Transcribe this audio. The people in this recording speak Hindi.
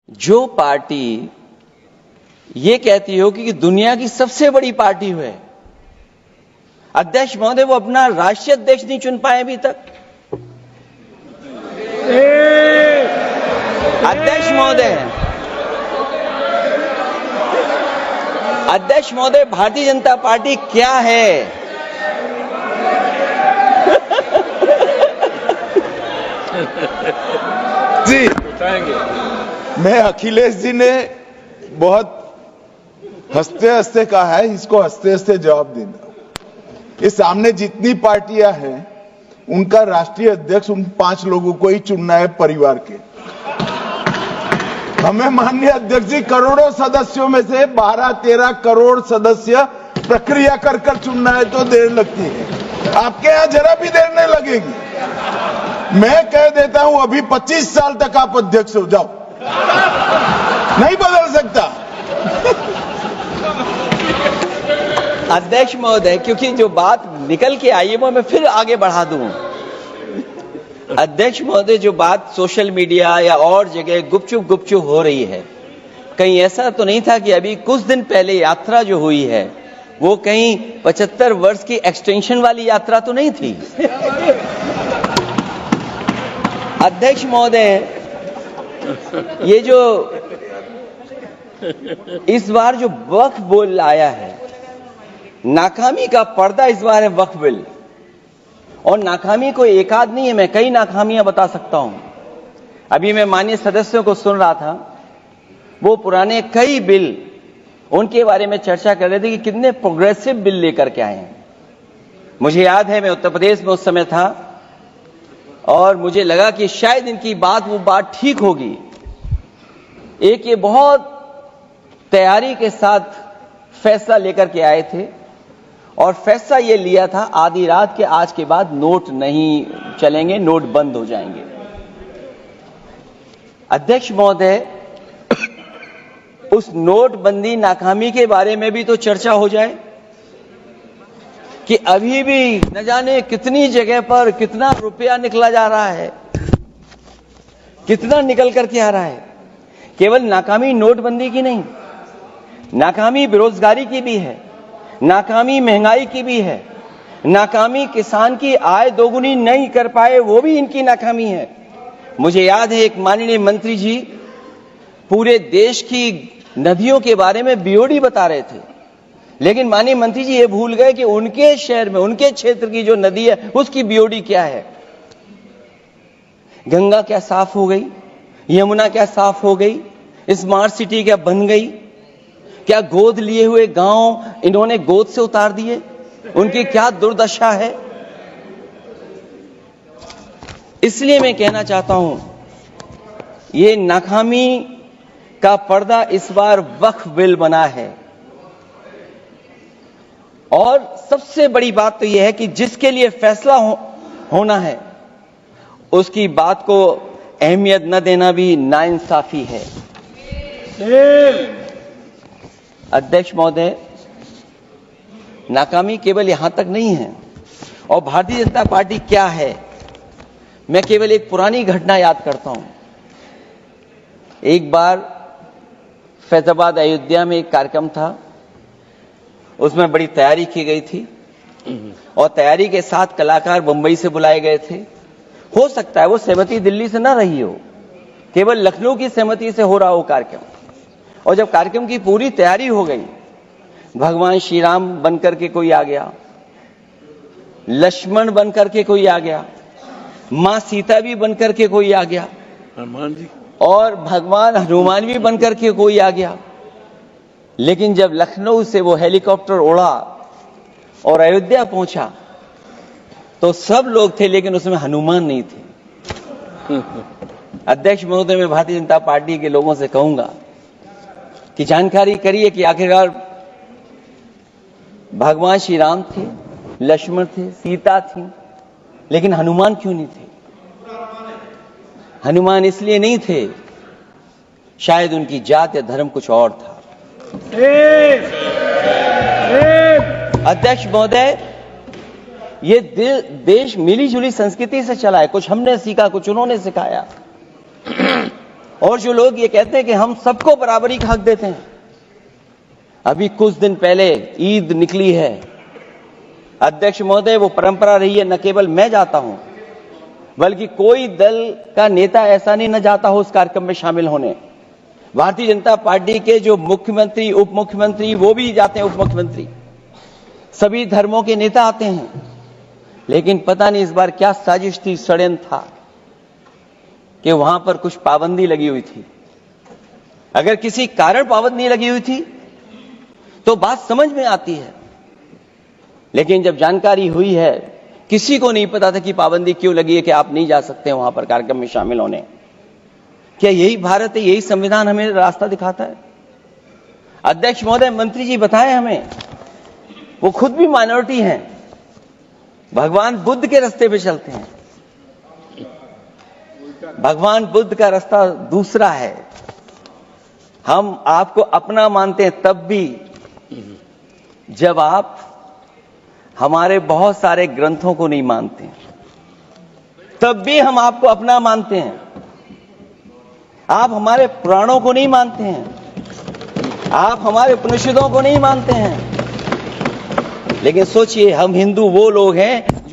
जो पार्टी ये कहती हो कि दुनिया की सबसे बड़ी पार्टी है, अध्यक्ष महोदय वो अपना राष्ट्रीय अध्यक्ष नहीं चुन पाए अभी तक। अध्यक्ष महोदय भारतीय जनता पार्टी क्या है? जी मैं अखिलेश जी ने बहुत हंसते हंसते कहा है, इसको हंसते हंसते जवाब देना। ये सामने जितनी पार्टियां हैं उनका राष्ट्रीय अध्यक्ष उन 5 लोगों को ही चुनना है परिवार के। हमें माननीय अध्यक्ष जी करोड़ों सदस्यों में से 12-13 करोड़ सदस्य प्रक्रिया कर कर चुनना है तो देर लगती है, आपके यहां जरा भी देर नहीं लगेगी। मैं कह देता हूं अभी 25 साल तक आप अध्यक्ष हो जाओ, नहीं बदल सकता। अध्यक्ष महोदय, क्योंकि जो बात निकल के आई है वो मैं फिर आगे बढ़ा दूं। अध्यक्ष महोदय, जो बात सोशल मीडिया या और जगह गुपचुप हो रही है, कहीं ऐसा तो नहीं था कि अभी कुछ दिन पहले यात्रा जो हुई है वो कहीं 75 वर्ष की एक्सटेंशन वाली यात्रा तो नहीं थी? अध्यक्ष महोदय, ये जो इस बार जो वक्फ बिल आया है, नाकामी का पर्दा इस बार है वक्फ बिल। और नाकामी कोई एक आध नहीं है, मैं कई नाकामियां बता सकता हूं। अभी मैं माननीय सदस्यों को सुन रहा था, वो पुराने कई बिल उनके बारे में चर्चा कर रहे थे कि कितने प्रोग्रेसिव बिल लेकर के आए हैं। मुझे याद है मैं उत्तर प्रदेश में उस समय था और मुझे लगा कि शायद इनकी वो बात ठीक होगी। एक ये बहुत तैयारी के साथ फैसला लेकर के आए थे और फैसला ये लिया था आधी रात के आज के बाद नोट नहीं चलेंगे, नोट बंद हो जाएंगे। अध्यक्ष महोदय, उस नोटबंदी नाकामी के बारे में भी तो चर्चा हो जाए कि अभी भी न जाने कितनी जगह पर कितना रुपया निकला जा रहा है, कितना निकल करके आ रहा है। केवल नाकामी नोटबंदी की नहीं, नाकामी बेरोजगारी की भी है, नाकामी महंगाई की भी है, नाकामी किसान की आय दोगुनी नहीं कर पाए वो भी इनकी नाकामी है। मुझे याद है एक माननीय मंत्री जी पूरे देश की नदियों के बारे में बीओडी बता रहे थे, लेकिन माननीय मंत्री जी ये भूल गए कि उनके शहर में, उनके क्षेत्र की जो नदी है उसकी बीओडी क्या है। गंगा क्या साफ हो गई? यमुना क्या साफ हो गई? स्मार्ट सिटी क्या बन गई? क्या गोद लिए हुए गांव इन्होंने गोद से उतार दिए? उनकी क्या दुर्दशा है? इसलिए मैं कहना चाहता हूं, ये नाकामी का पर्दा इस बार वक्फ बिल बना है। और सबसे बड़ी बात तो यह है कि जिसके लिए फैसला होना है उसकी बात को अहमियत न देना भी नाइंसाफी है। अध्यक्ष महोदय, नाकामी केवल यहां तक नहीं है। और भारतीय जनता पार्टी क्या है, मैं केवल एक पुरानी घटना याद करता हूं। एक बार फैजाबाद अयोध्या में एक कार्यक्रम था, उसमें बड़ी तैयारी की गई थी और तैयारी के साथ कलाकार मुंबई से बुलाए गए थे। हो सकता है वो सहमति दिल्ली से ना रही हो, केवल लखनऊ की सहमति से हो रहा हो कार्यक्रम। और जब कार्यक्रम की पूरी तैयारी हो गई, भगवान श्री राम बनकर के कोई आ गया, लक्ष्मण बनकर के कोई आ गया, मां सीता भी बनकर के कोई आ गया, हनुमान जी और भगवान हनुमान भी बनकर के कोई आ गया। लेकिन जब लखनऊ से वो हेलीकॉप्टर उड़ा और अयोध्या पहुंचा तो सब लोग थे, लेकिन उसमें हनुमान नहीं थे। अध्यक्ष महोदय, मैं भारतीय जनता पार्टी के लोगों से कहूंगा कि जानकारी करिए कि आखिरकार भगवान श्री राम थे, लक्ष्मण थे, सीता थी, लेकिन हनुमान क्यों नहीं थे? हनुमान इसलिए नहीं थे, शायद उनकी जात या धर्म कुछ और था। अध्यक्ष महोदय, ये देश मिली जुली संस्कृति से चला है, कुछ हमने सीखा, कुछ उन्होंने सिखाया। और जो लोग ये कहते हैं कि हम सबको बराबरी का हक देते हैं, अभी कुछ दिन पहले ईद निकली है अध्यक्ष महोदय, वो परंपरा रही है, न केवल मैं जाता हूं बल्कि कोई दल का नेता ऐसा नहीं न जाता हो उस कार्यक्रम में शामिल होने। भारतीय जनता पार्टी के जो मुख्यमंत्री, उप मुख्यमंत्री, वो भी जाते हैं, उप मुख्यमंत्री, सभी धर्मों के नेता आते हैं। लेकिन पता नहीं इस बार क्या साजिश थी, षड्यंत्र था कि वहां पर कुछ पाबंदी लगी हुई थी। अगर किसी कारण पाबंदी लगी हुई थी तो बात समझ में आती है, लेकिन जब जानकारी हुई है, किसी को नहीं पता था कि पाबंदी क्यों लगी है कि आप नहीं जा सकते वहां पर कार्यक्रम में शामिल होने। क्या यही भारत है, यही संविधान हमें रास्ता दिखाता है? अध्यक्ष महोदय, मंत्री जी बताएं हमें, वो खुद भी माइनॉरिटी हैं, भगवान बुद्ध के रास्ते पे चलते हैं। भगवान बुद्ध का रास्ता दूसरा है। हम आपको अपना मानते हैं तब भी जब आप हमारे बहुत सारे ग्रंथों को नहीं मानते, तब भी हम आपको अपना मानते हैं। आप हमारे पुराणों को नहीं मानते हैं, आप हमारे उपनिषदों को नहीं मानते हैं। लेकिन सोचिए, हम हिंदू वो लोग हैं